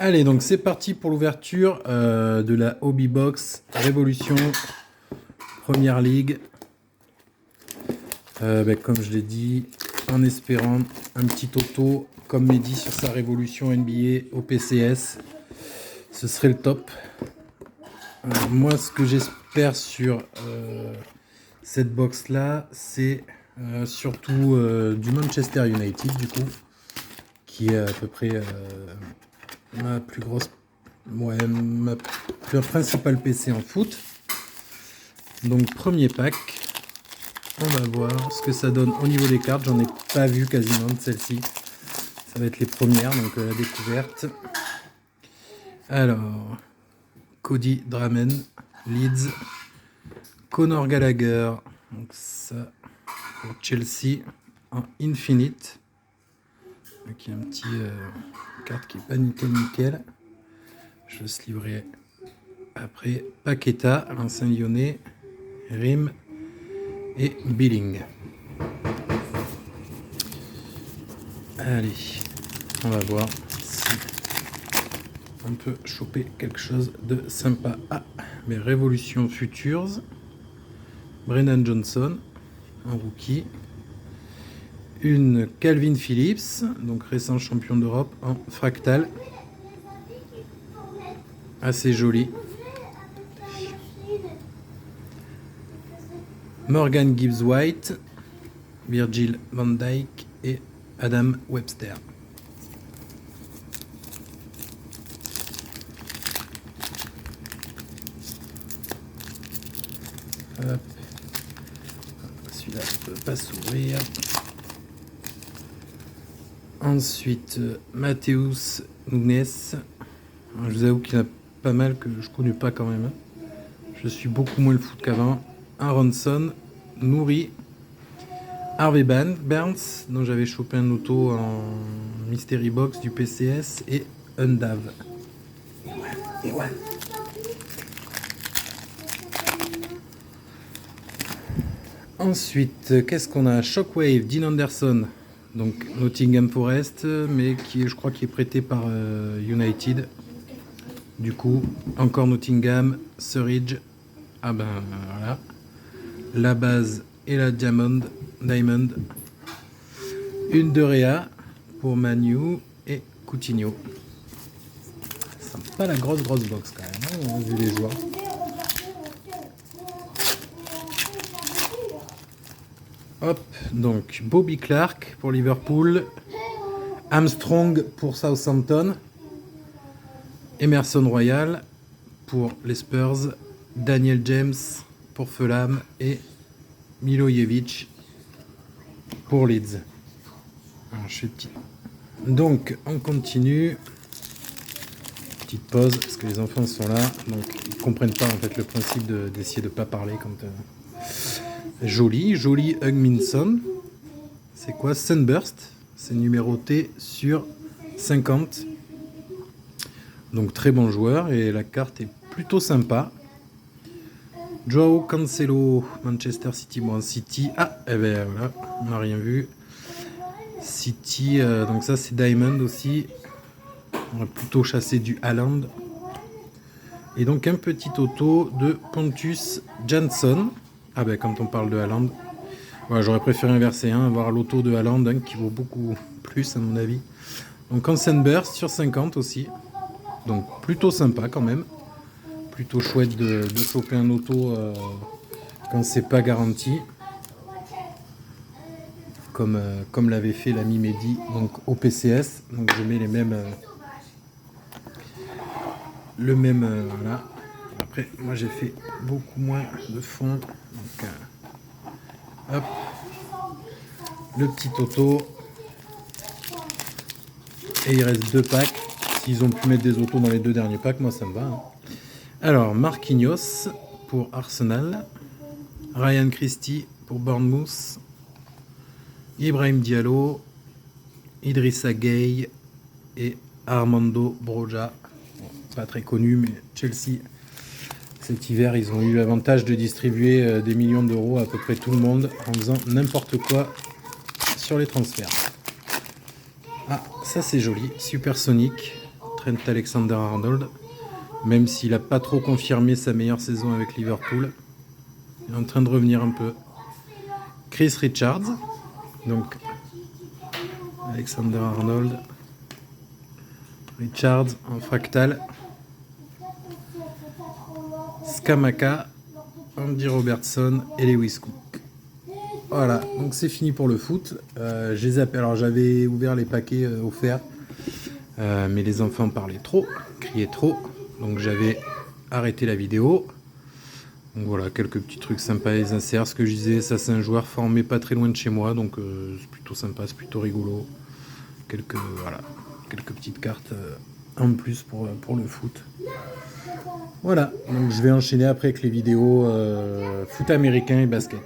Allez, donc c'est parti pour l'ouverture de la Hobby Box Révolution Première Ligue. Comme je l'ai dit, en espérant un petit auto comme Mehdi sur sa Révolution NBA au PCS, ce serait le top. Moi, ce que j'espère sur cette box là, c'est surtout du Manchester United, du coup, qui est à peu près ma plus grosse, ma principale PC en foot. Donc premier pack, on va voir ce que ça donne au niveau des cartes. J'en ai pas vu quasiment de celle-ci. Ça va être les premières, donc la découverte. Alors, Cody Dramen, Leeds, Conor Gallagher, donc ça pour Chelsea en Infinite. Donc il y a un petit carte qui est pas nickel. Je se livrer après. Paqueta, l'ancien lyonnais, Rim et Billing. Allez, on va voir si on peut choper quelque chose de sympa. Ah, mais Révolution Futures, Brennan Johnson en rookie, une Calvin Phillips, donc récent champion d'Europe en fractal, assez joli. Morgan Gibbs White, Virgil van Dijk et Adam Webster. Hop. Celui-là ne peut pas s'ouvrir. Ensuite, Mathéus Nunes. Je vous avoue qu'il y en a pas mal que je ne connais pas quand même. Je suis beaucoup moins le foot qu'avant. Aronson, Nouri, Harvey Barnes, dont j'avais chopé un auto en Mystery Box du PCS, et Undav. Et ouais. Ensuite, qu'est-ce qu'on a? Shockwave, Dean Anderson, donc Nottingham Forest, mais qui est, je crois, qui est prêté par United. Du coup, encore Nottingham, Surridge. Ah ben voilà. La base et la Diamond. Une de Réa pour Manu et Coutinho. Ça sent pas la grosse box quand même, hein, vu les joueurs. Hop, donc Bobby Clark pour Liverpool, Armstrong pour Southampton, Emerson Royal pour les Spurs, Daniel James pour Fulham et Milojevic pour Leeds. Alors, donc on continue. Petite pause parce que les enfants sont là, donc ils comprennent pas en fait le principe d'essayer de pas parler quand. Joli Hugminson. C'est quoi? Sunburst. C'est numéroté sur 50. Donc très bon joueur et la carte est plutôt sympa. Joao Cancelo, Manchester City. Bon, City. Ah, eh ben voilà, on n'a rien vu. City, donc ça c'est Diamond aussi. On a plutôt chassé du Haaland. Et donc un petit auto de Pontus Jansson. Ah ben quand on parle de Haaland, voilà, j'aurais préféré inverser, avoir l'auto de Haaland qui vaut beaucoup plus à mon avis. Donc en Sunburst sur 50 aussi. Donc plutôt sympa quand même. Plutôt chouette de choper un auto quand c'est pas garanti. Comme l'avait fait l'ami Mehdi donc au PCS. Donc je mets les mêmes. Voilà. Après, moi j'ai fait beaucoup moins de fonds. Donc, hop. Le petit auto. Et il reste 2 packs. S'ils ont pu mettre des autos dans les 2 derniers packs, moi ça me va. Hein. Alors, Marquinhos pour Arsenal. Ryan Christie pour Bournemouth. Ibrahim Diallo. Idrissa Gueye. Et Armando Broja. Bon, pas très connu, mais Chelsea. Cet hiver, ils ont eu l'avantage de distribuer des millions d'euros à peu près tout le monde en faisant n'importe quoi sur les transferts. Ah, ça c'est joli. Supersonic, Trent Alexander-Arnold, même s'il n'a pas trop confirmé sa meilleure saison avec Liverpool. Il est en train de revenir un peu. Chris Richards, donc Alexander-Arnold, Richards en fractal, Scamacca, Andy Robertson et Lewis Cook. Voilà, donc c'est fini pour le foot. Alors j'avais ouvert les paquets offerts, mais les enfants parlaient trop, criaient trop, donc j'avais arrêté la vidéo. Donc voilà, quelques petits trucs sympas, les inserts, ce que je disais, ça c'est un joueur formé pas très loin de chez moi, donc c'est plutôt sympa, c'est plutôt rigolo. Quelques petites cartes en plus pour le foot. Voilà, donc je vais enchaîner après avec les vidéos foot américain et basket.